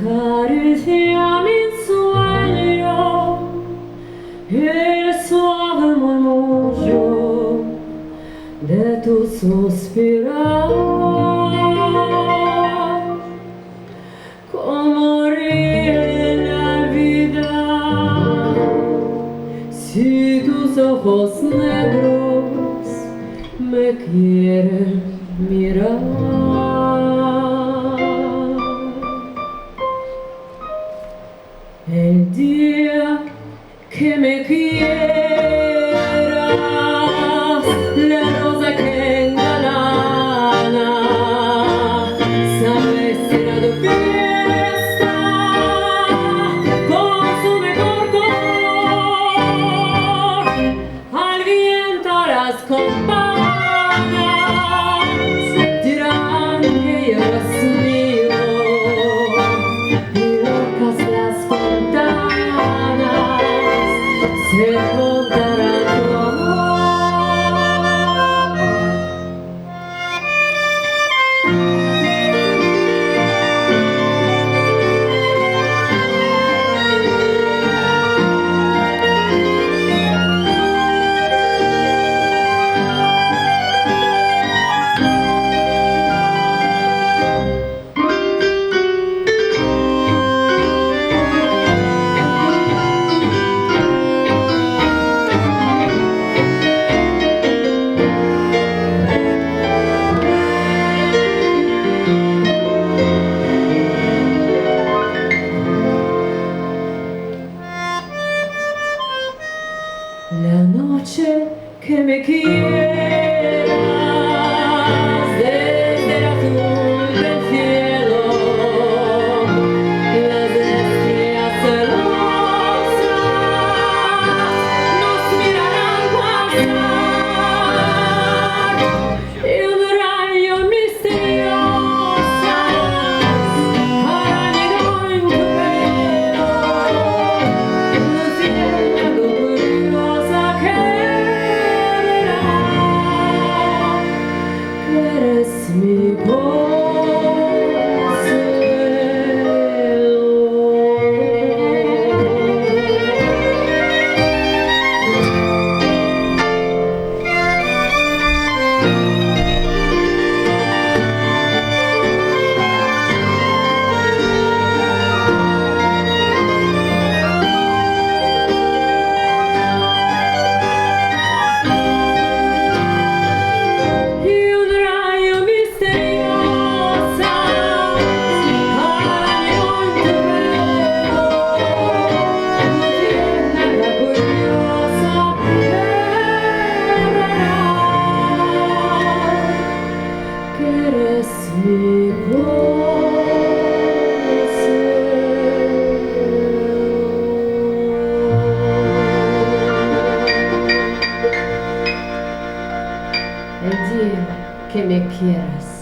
Acaricia mi sueño, el suave murmullo de tu suspirar, como ríe la vida si tus ojos negros me quieren mirar. El día que me quieras, la rosa que engalana, sabes será tu fiesta con su mejor color. Al viento las campanas dirán que eres mío, y locas las se contará tu amor. La noche que me quieras, desde el azul del cielo, las estrellas celosas nos mirarán pasar, y un rayo misterioso hará nido en tu pelo, luciérnago curiosa que eres mi consuelo. Eres mi consuelo. El día que me quieras.